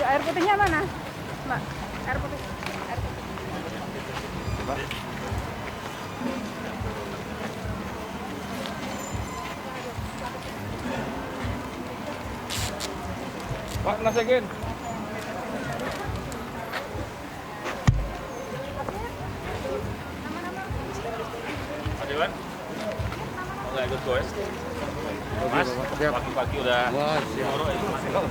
Air putihnya mana, Mbak? Air putih. Air putih. Pak, nasekin. Adiwan? Mau nggak ikut goes? Mas, pagi-pagi udah nguruk itu masih kok.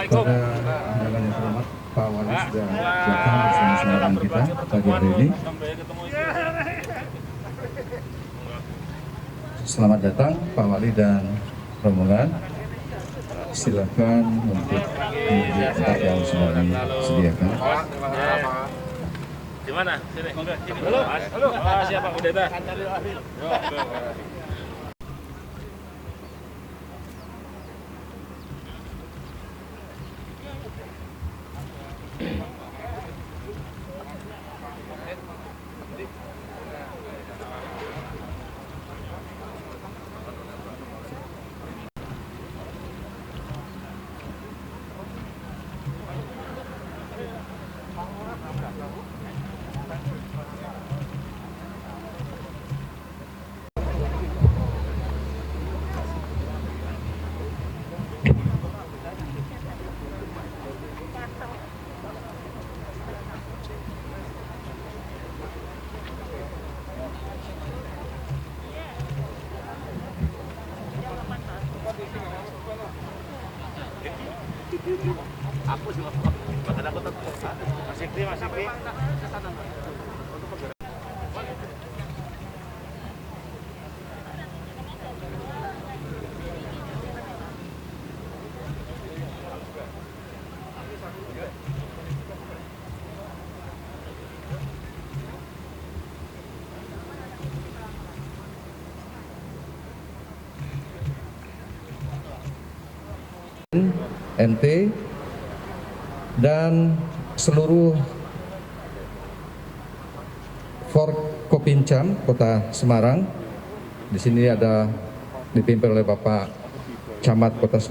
Pada undangan yang terhormat, Pak Wali sudah datang bersama-sama kita pagi hari ini. Selamat datang Pak Wali dan rombongan. Silakan untuk menuju tempat yang sudah disediakan. Di mana? Sini. Halo. Halo. Siapa Kudeta? Aku juga ada kota masih free. MT dan seluruh Forkopincam Kota Semarang. Di sini ada dipimpin oleh Bapak Camat Kota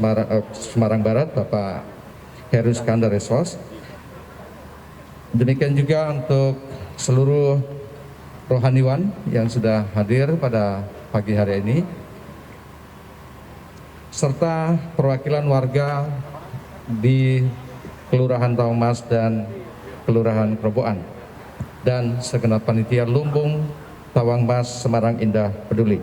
Semarang Barat, Bapak Heru Skandar Esos. Demikian juga untuk seluruh rohaniwan yang sudah hadir pada pagi hari ini, serta perwakilan warga di Kelurahan Taumas dan Kelurahan Kerobokan, dan segenap panitia Lumbung Tawangmas Semarang Indah Peduli.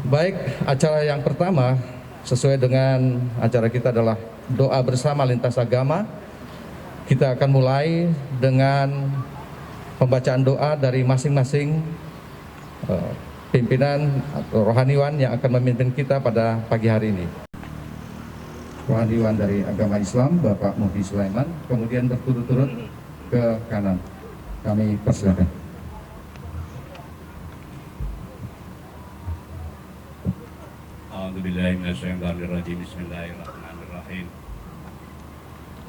Baik, acara yang pertama sesuai dengan acara kita adalah doa bersama lintas agama. Kita akan mulai dengan pembacaan doa dari masing-masing pimpinan atau rohaniwan yang akan memimpin kita pada pagi hari ini. Rohaniwan dari agama Islam, Bapak Muhdi Sulaiman, kemudian berturut-turut ke kanan. Kami persilakan. A'udzubillahiminasyaitonirrajim. Bismillahirrahmanirrahim.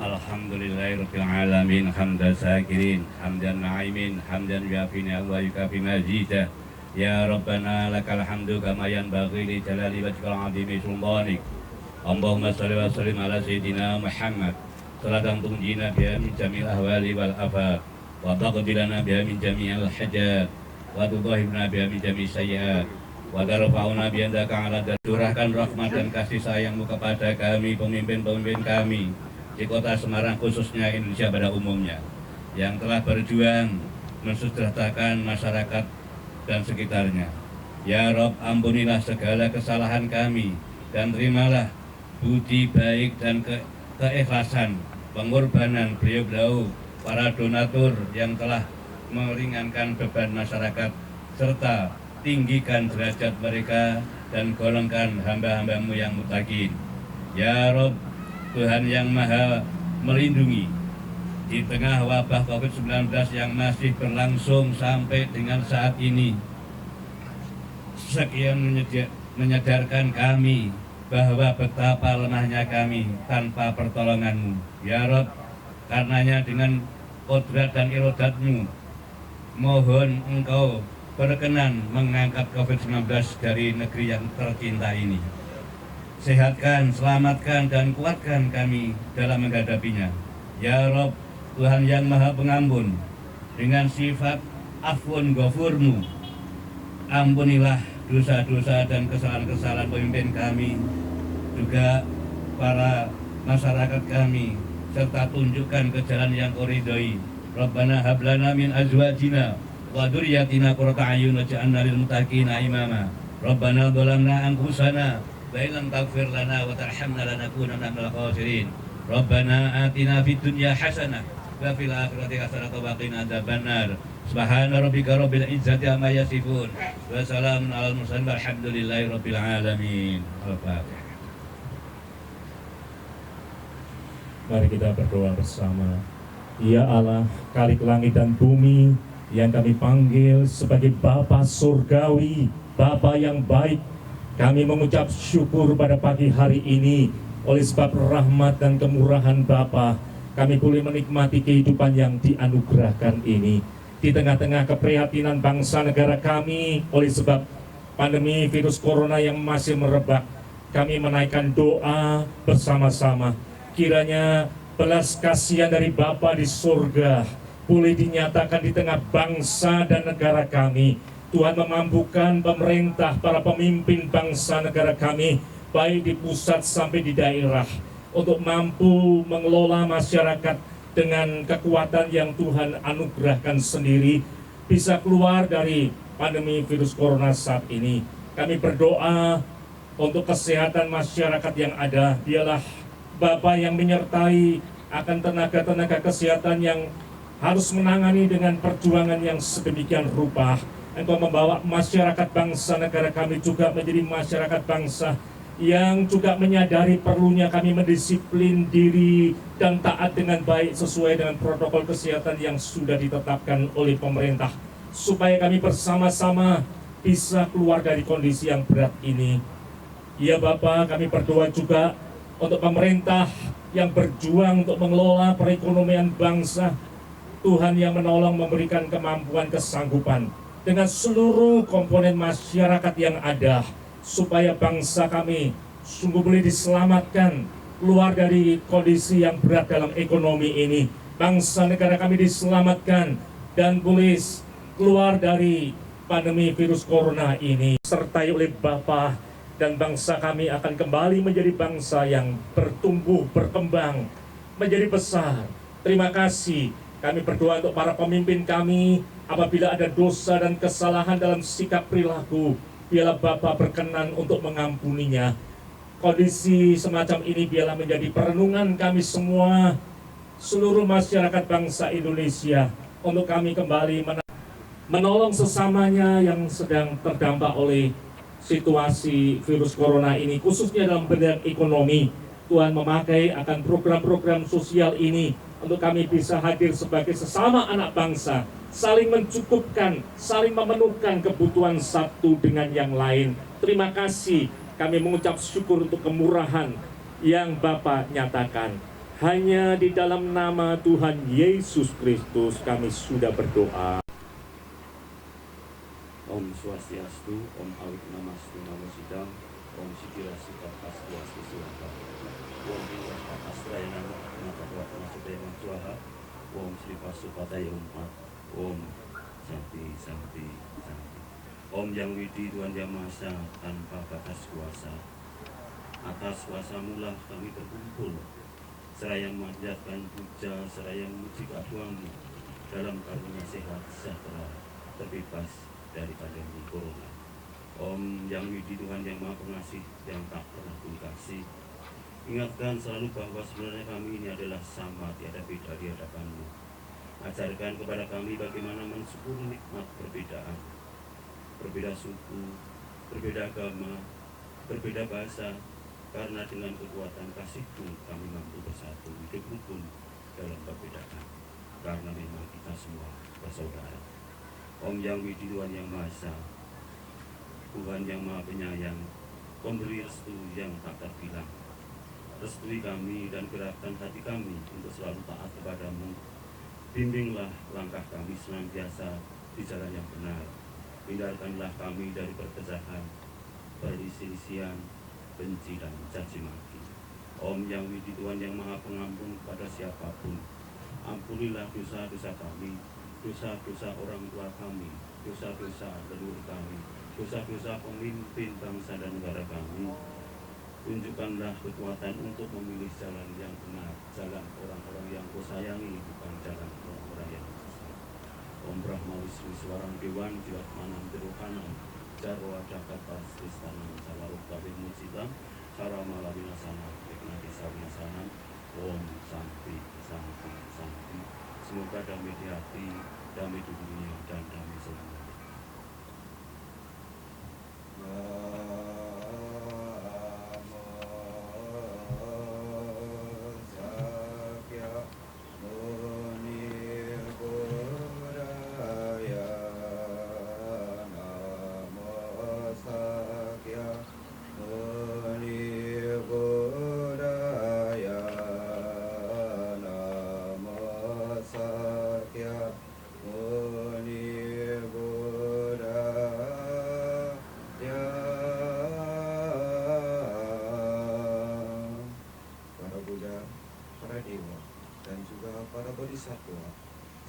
Alhamdulillahirabbil alamin, hamdan syakirin, hamdan na'imin, hamdan yuafi ni'amahu wa yukafi mazidah. Ya Rabbana lakal hamdu kama yanbaghi li jalali wajhikal 'azimi sultanik Allahumma sholli wa sallim ala sayyidina Muhammad salatan tunjina biha min jamil ahwali wal afat wa taqdirana biha min jami'il hajat wa tudahibna biha min jami'is sayyiat wa tarfa'una bi andaka ala curahkan rahmat dan kasih sayangmu kepada kami, pemimpin-pemimpin kami di kota Semarang khususnya Indonesia pada umumnya yang telah berjuang mensejahterakan masyarakat dan sekitarnya. Ya Rob, ampunilah segala kesalahan kami dan terimalah budi baik dan keikhlasan pengorbanan beliau-beliau para donatur yang telah meringankan beban masyarakat serta tinggikan derajat mereka dan golongkan hamba-hambamu yang mutakin. Ya Rob, Tuhan yang maha melindungi di tengah wabah COVID-19 yang masih berlangsung sampai dengan saat ini. Sekian menyadarkan kami bahwa betapa lemahnya kami tanpa pertolongan-Mu. Ya Rob, karenanya dengan kodrat dan irodat-Mu, mohon Engkau berkenan mengangkat COVID-19 dari negeri yang tercinta ini. Sehatkan, selamatkan, dan kuatkan kami dalam menghadapinya. Ya Rob, Tuhan yang maha pengampun, dengan sifat afun ghafur-Mu, ampunilah dosa-dosa dan kesalahan-kesalahan pemimpin kami, juga para masyarakat kami, serta tunjukkan ke jalan yang Kau ridhoi. Rabbana hablana min azwajina wa dzurriyyatina qurrata a'yun waj'alna lil muttaqina imama. Rabbana dhalamna anfusana wa illam taghfir lana wa tarhamna lanakunanna minal khasirin. Rabbana atina fid dunya hasanah wa fil akhirati hasanah wa qina adzabannar. Subhana rabbika rabbil izzati amma yasifun wa salamun alal mursalin walhamdulillahi rabbil alamin. Al-Fatihah. Mari kita berdoa bersama. Ya Allah, Khalik langit dan bumi yang kami panggil sebagai Bapa Surgawi, Bapa yang baik, kami mengucap syukur pada pagi hari ini oleh sebab rahmat dan kemurahan Bapa, kami boleh menikmati kehidupan yang dianugerahkan ini. Di tengah-tengah keprihatinan bangsa negara kami oleh sebab pandemi virus corona yang masih merebak, kami menaikkan doa bersama-sama. Kiranya belas kasihan dari Bapa di surga boleh dinyatakan di tengah bangsa dan negara kami. Tuhan memampukan pemerintah, para pemimpin bangsa negara kami, baik di pusat sampai di daerah, untuk mampu mengelola masyarakat dengan kekuatan yang Tuhan anugerahkan sendiri, bisa keluar dari pandemi virus corona saat ini. Kami berdoa untuk kesehatan masyarakat yang ada. Dialah Bapa yang menyertai akan tenaga-tenaga kesehatan yang harus menangani dengan perjuangan yang sedemikian rupa. Engkau membawa masyarakat bangsa negara kami juga menjadi masyarakat bangsa yang juga menyadari perlunya kami mendisiplin diri dan taat dengan baik sesuai dengan protokol kesehatan yang sudah ditetapkan oleh pemerintah, supaya kami bersama-sama bisa keluar dari kondisi yang berat ini. Ya Bapa, kami berdoa juga untuk pemerintah yang berjuang untuk mengelola perekonomian bangsa. Tuhan yang menolong, memberikan kemampuan, kesanggupan dengan seluruh komponen masyarakat yang ada, supaya bangsa kami sungguh boleh diselamatkan keluar dari kondisi yang berat dalam ekonomi ini. Bangsa negara kami diselamatkan dan boleh keluar dari pandemi virus corona ini. Sertai oleh Bapa, dan bangsa kami akan kembali menjadi bangsa yang bertumbuh, berkembang, menjadi besar. Terima kasih. Kami berdoa untuk para pemimpin kami, apabila ada dosa dan kesalahan dalam sikap perilaku, biarlah Bapa berkenan untuk mengampuninya. Kondisi semacam ini biarlah menjadi perenungan kami semua, seluruh masyarakat bangsa Indonesia, untuk kami kembali menolong sesamanya yang sedang terdampak oleh situasi virus corona ini, khususnya dalam bidang ekonomi. Tuhan memakai akan program-program sosial ini untuk kami bisa hadir sebagai sesama anak bangsa, saling mencukupkan, saling memenuhkan kebutuhan satu dengan yang lain. Terima kasih, kami mengucap syukur untuk kemurahan yang Bapa nyatakan. Hanya di dalam nama Tuhan Yesus Kristus kami sudah berdoa. Om Swastiastu, Om Awit Namastu, Namo Sidang, Om dirasukan pas luas kesulitan. Wong ing atas rainan mata kuat masuk dengan suara. Wong Sri Pasupataya umat. Om Santi Santi Santi. Om Yang Widi Tuhan Yang Maha Esa tanpa batas kuasa. Atas kuasamu lah kami terkumpul. Seraya memanjatkan puja, seraya memuji keagunganmu dalam karunia sehat sejahtera terbebas dari pandemi corona. Om Yang Widi Tuhan Yang Maha Pengasih yang tak pernah kasih, ingatkan selalu bahwa sebenarnya kami ini adalah sama, tiada beda di hadapanmu. Ajarkan kepada kami bagaimana mensyukuri nikmat perbedaan, berbeda suku, berbeda agama, berbeda bahasa, karena dengan kekuatan kasih-Mu kami mampu bersatu hidup rukun dalam perbedaan, karena memang kita semua bersaudara. Om Yang Widi Tuhan Yang Maha Esa, Tuhan Yang Maha Penyayang, pemberi restu yang tak terbilang. Restui kami dan gerakkan hati kami untuk selalu taat kepadamu. Bimbinglah langkah kami senantiasa di jalan yang benar. Hindarkanlah kami dari perpecahan, perselisihan, benci dan caci maki. Om Yang Widi Tuhan Yang Maha Pengampun kepada siapapun, ampunilah dosa-dosa kami, dosa-dosa orang tua kami, dosa-dosa leluhur kami, dosa-dosa pemimpin bangsa dan negara kami. Tunjukkanlah kekuatan untuk memilih jalan yang benar, jalan orang-orang yang Kau sayangi, bukan jalan orang-orang yang sesat. Om Brahma Wisnu Swarang Dewan Jiwat Manam Terukanam Jarwa Dakatas Istanam Salaruk Kabin Mucitam Sarama Labinasana Eknati Sarnasanam. Om Santi Santi Santi. Semoga damai di hati, damai di dunia, dan damai selamanya.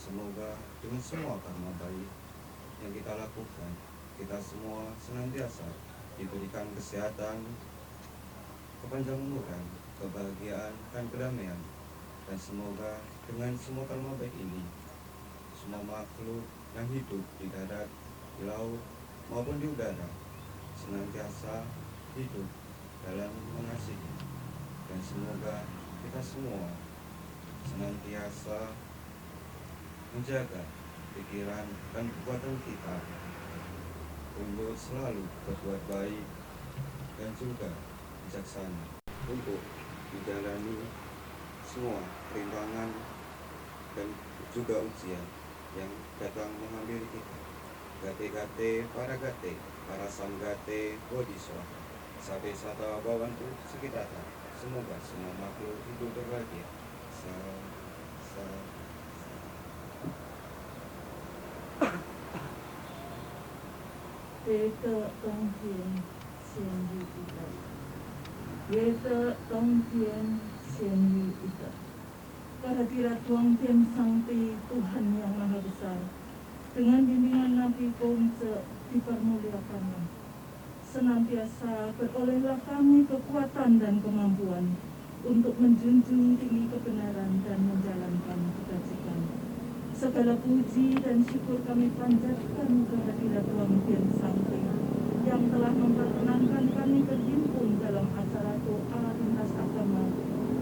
Semoga dengan semua karma baik yang kita lakukan, kita semua senantiasa diberikan kesehatan, kepanjangan umuran, kebahagiaan, dan kedamaian. Dan semoga dengan semua karma baik ini, semua makhluk yang hidup di darat, di laut, maupun di udara senantiasa hidup dalam mengasihi. Dan semoga kita semua senantiasa menjaga pikiran dan kekuatan kita untuk selalu berbuat baik dan juga bijaksana untuk menjalani semua rintangan dan juga ujian yang datang menghampiri kita. Gate-gate para samgate bodhiswaha sabe sata bawantu sekitata. Semoga semua makhluk hidup berbahagia. Yaitu Tongjian Xian Yu Ita. Yaitu Tongjian Xian Yu Ita. Kehadirat Tuang Tien Sangti, Tuhan yang Maha Besar, dengan bimbingan Nabi Gongce dipermuliakanlah. Senantiasa berolehlah kami kekuatan dan kemampuan untuk menjunjung tinggi kebenaran dan menjalankan kebajikan. Segala puji dan syukur kami panjatkan kehadirat Tuang Tien Sangti yang telah memperkenankan kami berhimpun dalam acara doa lintas agama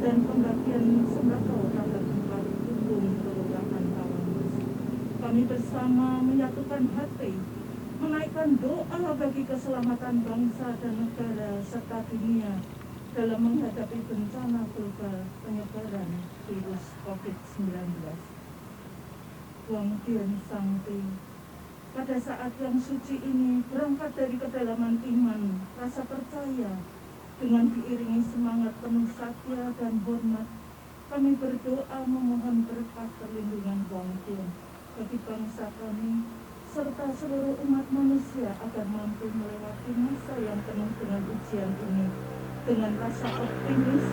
dan pembagian sembako tanggal 4 Gunung Kelurahan Tawangus. Kami bersama menyatukan hati, menaikkan doa bagi keselamatan bangsa dan negara serta dunia dalam menghadapi bencana global penyebaran virus COVID-19. Tuang Tien Sangti, pada saat yang suci ini berangkat dari kedalaman iman, rasa percaya, dengan diiringi semangat penuh satya dan hormat, kami berdoa memohon berkat perlindungan Tuang Tien bagi bangsa kami serta seluruh umat manusia agar mampu melewati masa yang penuh dengan ujian ini dengan rasa optimis,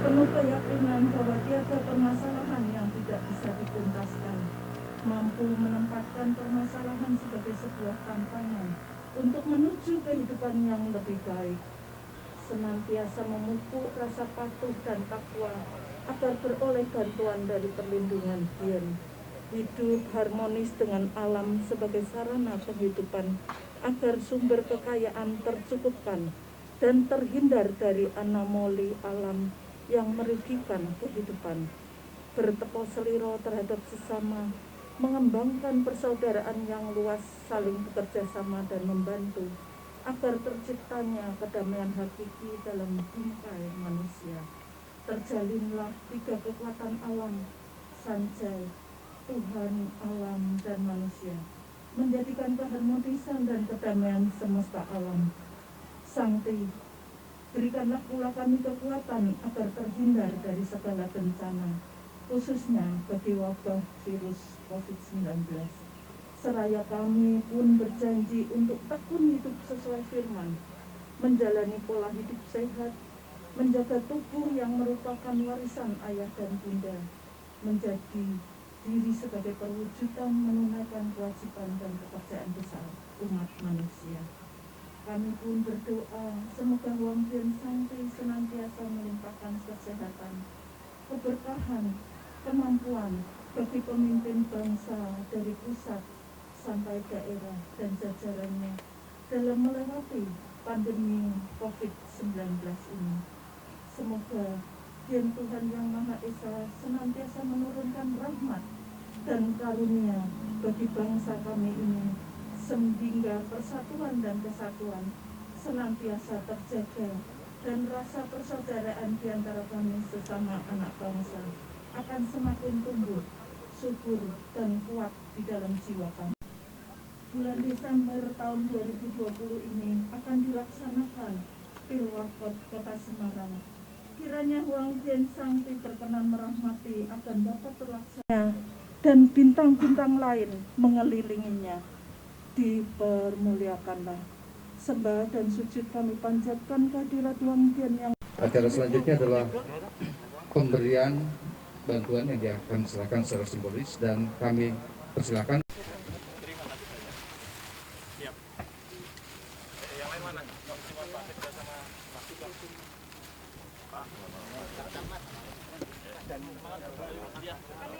penuh keyakinan bahwa tiada permasalahan yang tidak bisa dituntaskan, mampu menempatkan permasalahan sebagai sebuah tantangan untuk menuju kehidupan yang lebih baik, senantiasa memupuk rasa patuh dan takwa agar beroleh bantuan dari perlindungan Dia, hidup harmonis dengan alam sebagai sarana kehidupan agar sumber kekayaan tercukupkan dan terhindar dari anomali alam yang merugikan kehidupan, bertepuk seliro terhadap sesama, mengembangkan persaudaraan yang luas, saling bekerja sama dan membantu agar terciptanya kedamaian hakiki dalam bingkai manusia. Terjalinlah tiga kekuatan alam, Sanjay, Tuhan, alam, dan manusia, menjadikan keharmonisan dan kedamaian semesta alam. Sangti, berikanlah pula kami kekuatan agar terhindar dari segala bencana, khususnya bagi wabah virus COVID-19. Seraya kami pun berjanji untuk tekun hidup sesuai firman, menjalani pola hidup sehat, menjaga tubuh yang merupakan warisan ayah dan bunda, menjadi diri sebagai perwujudan menunaikan kewajiban dan pekerjaan besar umat manusia. Kami pun berdoa semoga Wong Bien Sangti senantiasa melimpahkan kesehatan, keberkahan, kemampuan bagi pemimpin bangsa dari pusat sampai daerah dan jajarannya dalam melewati pandemi COVID-19 ini. Semoga Dian Tuhan Yang Maha Esa senantiasa menurunkan rahmat dan karunia bagi bangsa kami ini, sehingga persatuan dan kesatuan senantiasa terjaga dan rasa persaudaraan di antara kami sesama anak bangsa akan semakin tumbuh, subur dan kuat di dalam jiwa kami. Bulan Desember tahun 2020 ini akan dilaksanakan Pilwakot Kota Semarang. Kiranya Huang Bien Sangti berkenan merahmati akan dapat terlaksana dan bintang-bintang lain mengelilinginya. Dipermuliakanlah. Sembah dan sujud kami panjatkan kehadirat Huang Bien yang... Acara selanjutnya adalah pemberian bantuan yang akan diserahkan secara simbolis dan kami persilakan.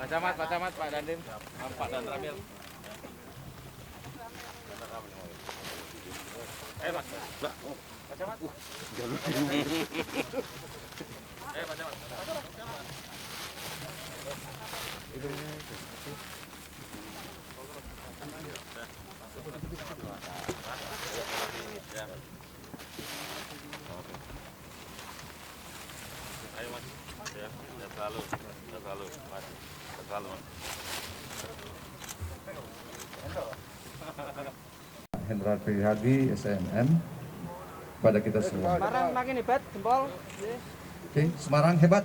Pak Camat, Pak Dandim, Pak Dan Ramil. Mas. Pak Camat. Pak Camat. Ayo Mas. Ya, selalu, Mas. Selalu. Hendra Prihadi, SNM, pada kita semua. Semarang makin hebat, jempol. Oke, Semarang hebat.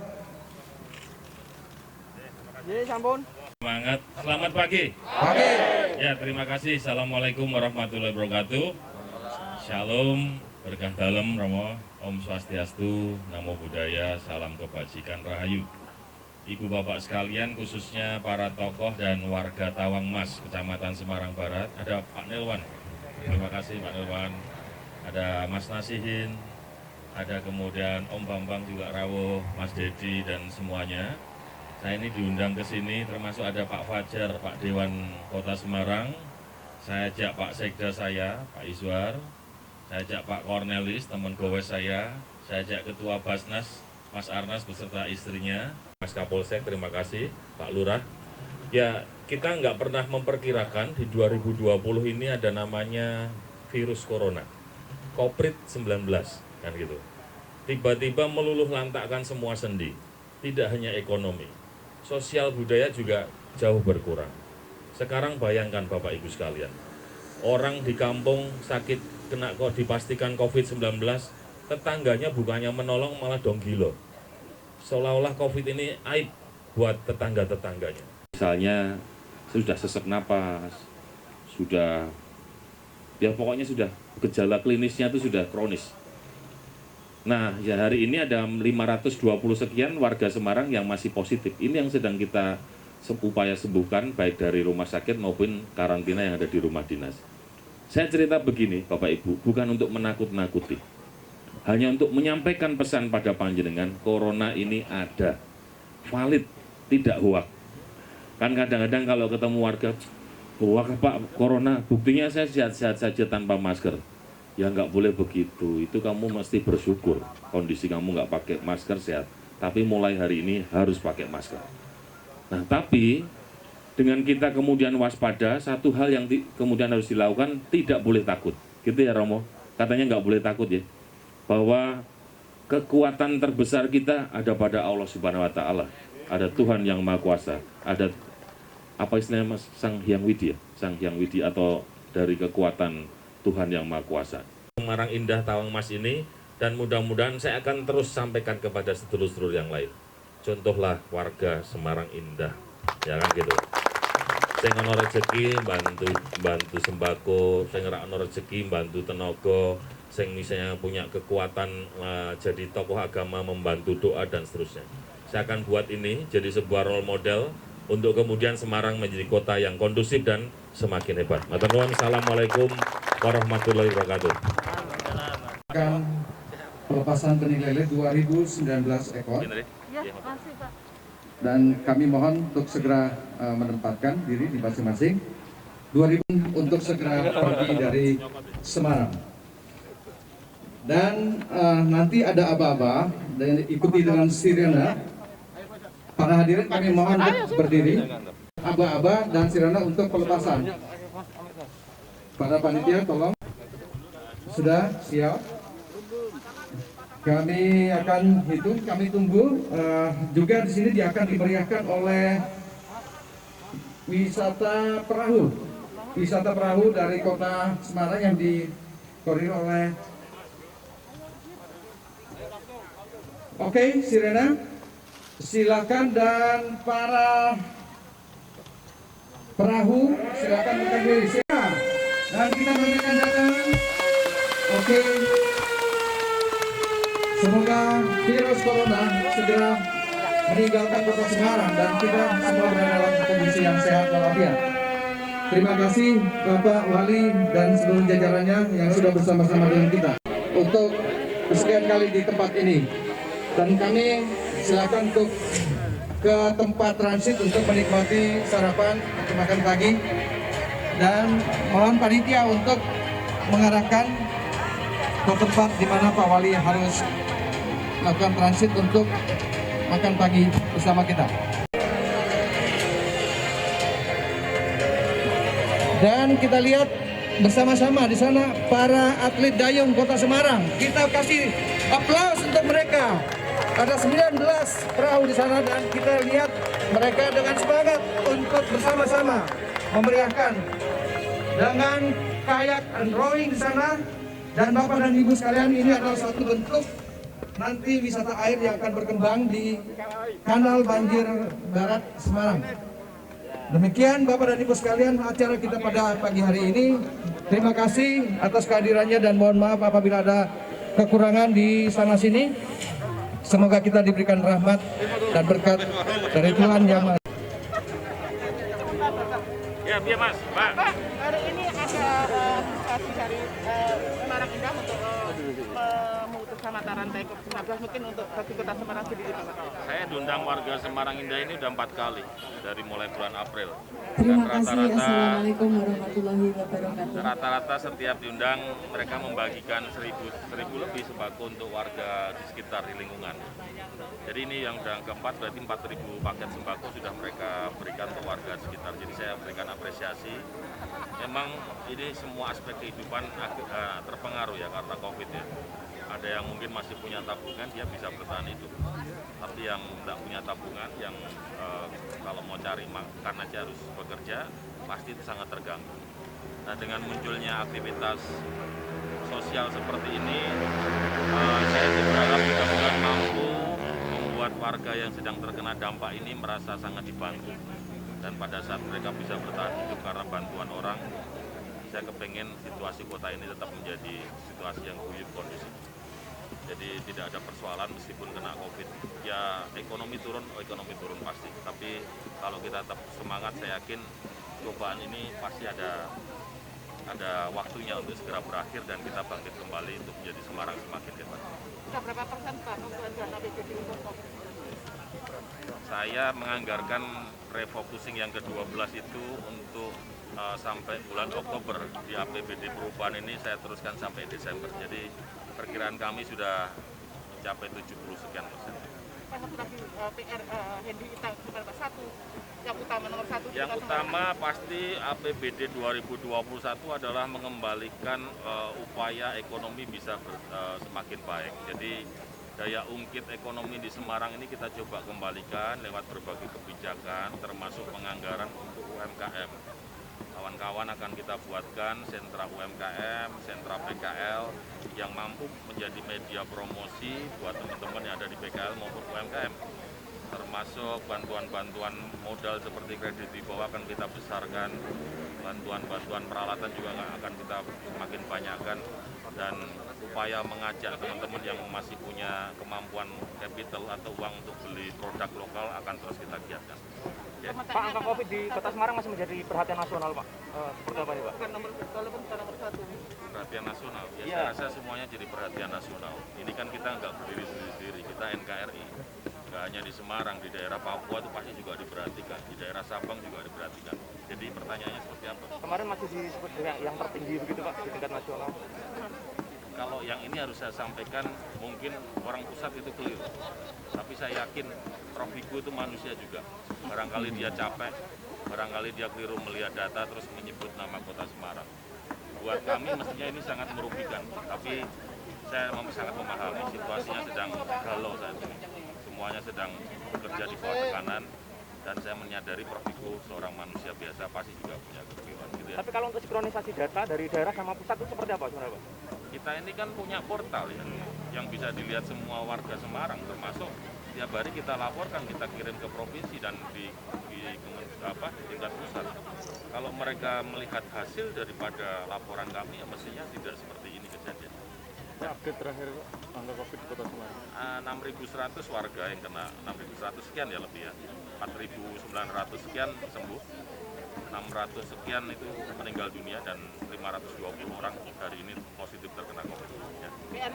Jadi sampun. Semangat, selamat pagi. Pagi. Ya, terima kasih. Assalamualaikum warahmatullahi wabarakatuh. Shalom, berkah dalem, Romo, Om Swastiastu, Namo Buddhaya, salam kebajikan rahayu. Ibu bapak sekalian, khususnya para tokoh dan warga Tawang Mas, Kecamatan Semarang Barat, ada Pak Nilwan. Terima kasih Pak Nilwan. Ada Mas Nasihin, ada kemudian Om Bambang juga rawuh, Mas Dedi dan semuanya. Saya ini diundang ke sini, termasuk ada Pak Fajar, Pak Dewan Kota Semarang. Saya ajak Pak Sekda saya, Pak Iswar. Saya ajak Pak Cornelis, teman gowes saya ajak Ketua Basnas, Mas Arnas beserta istrinya, Mas Kapolsek, terima kasih, Pak Lurah. Ya, kita nggak pernah memperkirakan di 2020 ini ada namanya virus corona, COVID-19, kan gitu. Tiba-tiba meluluh lantakkan semua sendi, tidak hanya ekonomi, sosial budaya juga jauh berkurang. Sekarang bayangkan Bapak Ibu sekalian, orang di kampung sakit kena kok dipastikan COVID-19, tetangganya bukannya menolong malah dong gilo. Seolah-olah COVID ini aib buat tetangga-tetangganya. Misalnya sudah sesak napas, sudah, ya pokoknya sudah gejala klinisnya itu sudah kronis. Nah, ya hari ini ada 520 sekian warga Semarang yang masih positif. Ini yang sedang kita upaya sembuhkan baik dari rumah sakit maupun karantina yang ada di rumah dinas. Saya cerita begini Bapak Ibu, bukan untuk menakut-nakuti. Hanya untuk menyampaikan pesan pada panjenengan, corona ini ada, valid, tidak hoak. Kan kadang-kadang kalau ketemu warga, hoak Pak, corona, buktinya saya sehat-sehat saja tanpa masker. Ya nggak boleh begitu, itu kamu mesti bersyukur kondisi kamu nggak pakai masker sehat. Tapi mulai hari ini harus pakai masker. Nah tapi dengan kita kemudian waspada, satu hal yang kemudian harus dilakukan, tidak boleh takut. Gitu ya Romo, katanya nggak boleh takut ya. Bahwa kekuatan terbesar kita ada pada Allah Subhanahu Wa Taala. Ada Tuhan yang Maha Kuasa, ada apa istilahnya Mas, Sang Hyang Widi ya? Sang Hyang Widi atau dari kekuatan Tuhan yang Maha Kuasa. Semarang Indah Tawang Mas ini, dan mudah-mudahan saya akan terus sampaikan kepada sedulur-sedulur yang lain. Contohlah warga Semarang Indah, ya kan gitu. Saya ngono rezeki bantu sembako, saya ngerakno rezeki bantu tenaga, saya misalnya punya kekuatan jadi tokoh agama membantu doa dan seterusnya. Saya akan buat ini jadi sebuah role model untuk kemudian Semarang menjadi kota yang kondusif dan semakin hebat. Matur nuwun, assalamualaikum warahmatullahi wabarakatuh. Pelepasan benih lele 2019 ekor. Ya, masih Pak. Dan kami mohon untuk segera menempatkan diri di masing-masing. 2000 untuk segera pergi dari Semarang. Dan nanti ada aba-aba dan ikuti dengan sirena. Para hadirin kami mohon berdiri. Aba-aba dan sirena untuk pelepasan. Para panitia tolong. Sudah siap? Kami akan hitung, kami tunggu. Juga di sini dia akan dimeriahkan oleh wisata perahu dari kota Semarang yang dikoordinir oleh. Oke, sirena, silakan, dan para perahu silakan buka diri. Dan kita berikan datang. Oke. Semoga virus corona segera meninggalkan kota Semarang dan kita semua berada dalam kondisi yang sehat walafiat. Terima kasih Bapak Wali dan seluruh jajarannya yang sudah bersama-sama dengan kita untuk kesekian kali di tempat ini. Dan kami silakan untuk ke tempat transit untuk menikmati sarapan untuk makan pagi. Dan mohon panitia untuk mengarahkan ke tempat di mana Pak Wali harus melakukan transit untuk makan pagi bersama kita. Dan kita lihat bersama-sama di sana para atlet dayung Kota Semarang. Kita kasih aplaus untuk mereka. Ada 19 perahu di sana dan kita lihat mereka dengan semangat untuk bersama-sama memeriahkan dengan kayak and rowing di sana. Dan Bapak dan Ibu sekalian, ini adalah suatu bentuk nanti wisata air yang akan berkembang di Kanal Banjir Barat Semarang. Demikian Bapak dan Ibu sekalian acara kita pada pagi hari ini. Terima kasih atas kehadirannya dan mohon maaf apabila ada kekurangan di sana sini. Semoga kita diberikan rahmat dan berkat dari Tuhan yang Maha. Ya, biar Mas, Pak. Hari ini ada inisiasi dari Semarang Indah untuk memutus mata rantai COVID-19, mungkin untuk bagi Kota Semarang sendiri Pak. Saya diundang warga Semarang Indah ini udah 4 kali dari mulai bulan April. Terima kasih. Assalamualaikum warahmatullahi wabarakatuh. Rata-rata setiap diundang mereka membagikan 1000 lebih sembako untuk warga di sekitar di lingkungan. Jadi ini yang sudah keempat, berarti 4000 paket sembako sudah mereka berikan untuk warga sekitar. Jadi saya berikan apresiasi. Memang ini semua aspek kehidupan terpengaruh ya karena COVID ya. Ada yang mungkin masih punya tabungan, dia bisa bertahan hidup. Tapi yang tidak punya tabungan, yang kalau mau cari makan aja harus bekerja, pasti itu sangat terganggu. Nah dengan munculnya aktivitas sosial seperti ini, saya berharap mudah-mudahan mampu membuat warga yang sedang terkena dampak ini merasa sangat dibantu. Dan pada saat mereka bisa bertahan hidup karena bantuan orang, saya kepengen situasi kota ini tetap menjadi situasi yang guyup kondusif. Jadi tidak ada persoalan meskipun kena COVID. Ya ekonomi turun pasti. Tapi kalau kita tetap semangat, saya yakin cobaan ini pasti ada waktunya untuk segera berakhir dan kita bangkit kembali untuk menjadi Semarang semakin hebat. Berapa persen Pak untuk dana APBD untuk COVID? Saya menganggarkan refocusing yang ke-12 itu untuk sampai bulan Oktober. Di APBD perubahan ini saya teruskan sampai Desember. Jadi perkiraan kami sudah mencapai 70 sekian persen. PR Hendy kita satu, yang utama nomor satu. Yang utama pasti APBD 2021 adalah mengembalikan upaya ekonomi bisa semakin baik. Jadi daya ungkit ekonomi di Semarang ini kita coba kembalikan lewat berbagai kebijakan, termasuk penganggaran untuk UMKM. Kawan-kawan akan kita buatkan sentra UMKM, sentra PKL yang mampu menjadi media promosi buat teman-teman yang ada di PKL maupun UMKM. Termasuk bantuan-bantuan modal seperti kredit di bawah akan kita besarkan, bantuan-bantuan peralatan juga akan kita semakin banyakkan, dan upaya mengajak teman-teman yang masih punya kemampuan capital atau uang untuk beli produk lokal akan terus kita giatkan. Ya. Pak, angka COVID di Kota Semarang masih menjadi perhatian nasional, Pak. Seperti apa nih, Pak? Nomor satu. Perhatian nasional. Ya, saya rasa semuanya jadi perhatian nasional. Ini kan kita nggak berdiri sendiri, kita NKRI. Nggak hanya di Semarang, di daerah Papua itu pasti juga diperhatikan, di daerah Sabang juga diperhatikan. Jadi pertanyaannya seperti apa? Kemarin masih disebut yang tertinggi begitu, Pak, di tingkat nasional. Kalau yang ini harus saya sampaikan, mungkin orang pusat itu keliru. Tapi saya yakin Prof. Wiku itu manusia juga. Barangkali dia capek, barangkali dia keliru melihat data terus menyebut nama kota Semarang. Buat kami mestinya ini sangat merugikan, tapi saya sangat memahami situasinya sedang galau saat ini. Semuanya sedang bekerja di bawah tekanan, dan saya menyadari Prof. Wiku seorang manusia biasa pasti juga punya kekeliruan. Gitu ya. Tapi kalau untuk sinkronisasi data dari daerah sama pusat itu seperti apa sebenarnya, Pak? Kita ini kan punya portal ya, yang bisa dilihat semua warga Semarang, termasuk tiap hari kita laporkan, kita kirim ke provinsi dan di tingkat pusat. Kalau mereka melihat hasil daripada laporan kami, ya mestinya tidak seperti ini kejadian. Update terakhir angka COVID di Kota Semarang. 6.100 warga yang kena, 6.100 sekian ya lebih ya, 4.900 sekian sembuh, 600 sekian itu meninggal dunia, dan 520 orang hari ini positif terkena COVID. Ya.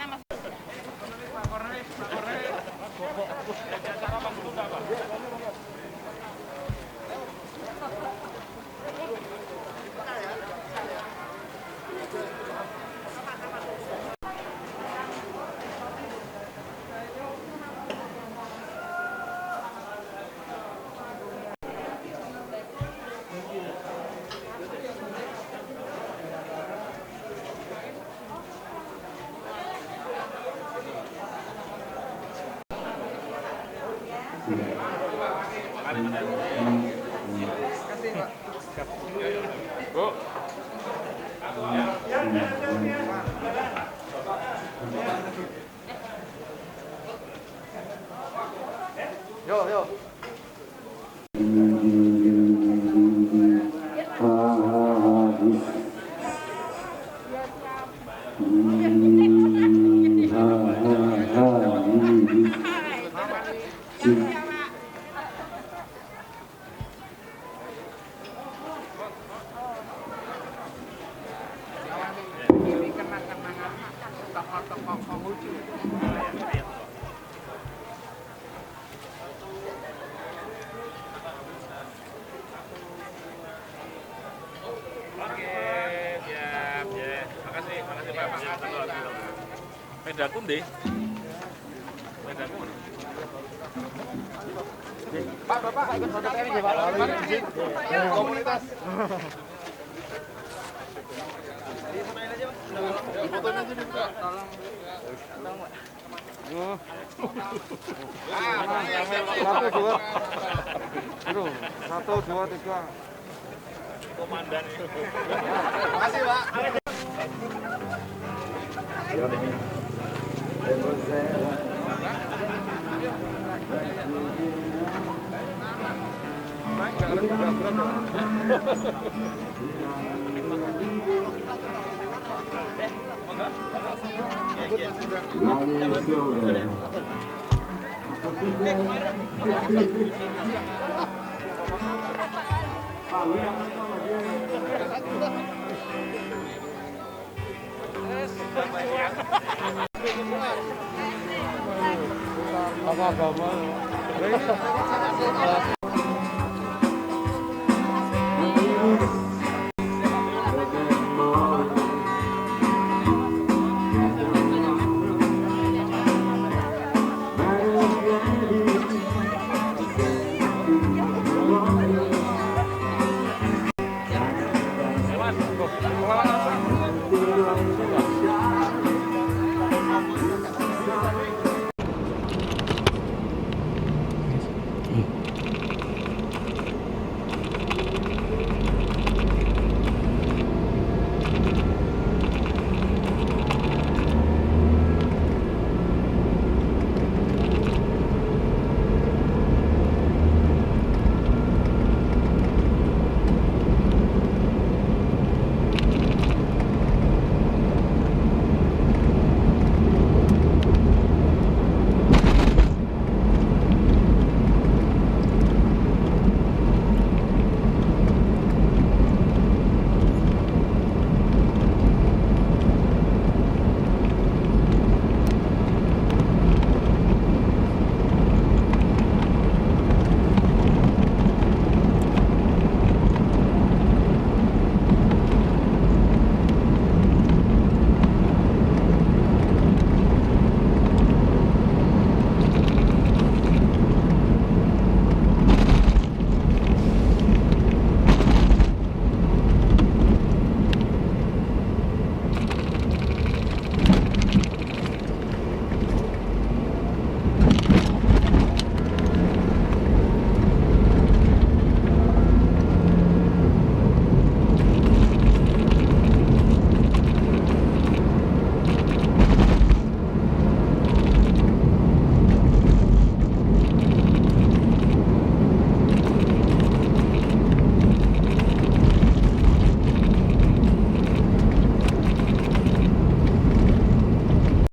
Yo. Pedaku deh. Pedaku. Pak, Bapak ikut foto ini ya, Pak. Komunitas. Fotonya aja dibuka. Satu, dua, tiga. Komandan itu. Makasih, Pak. Apa agama?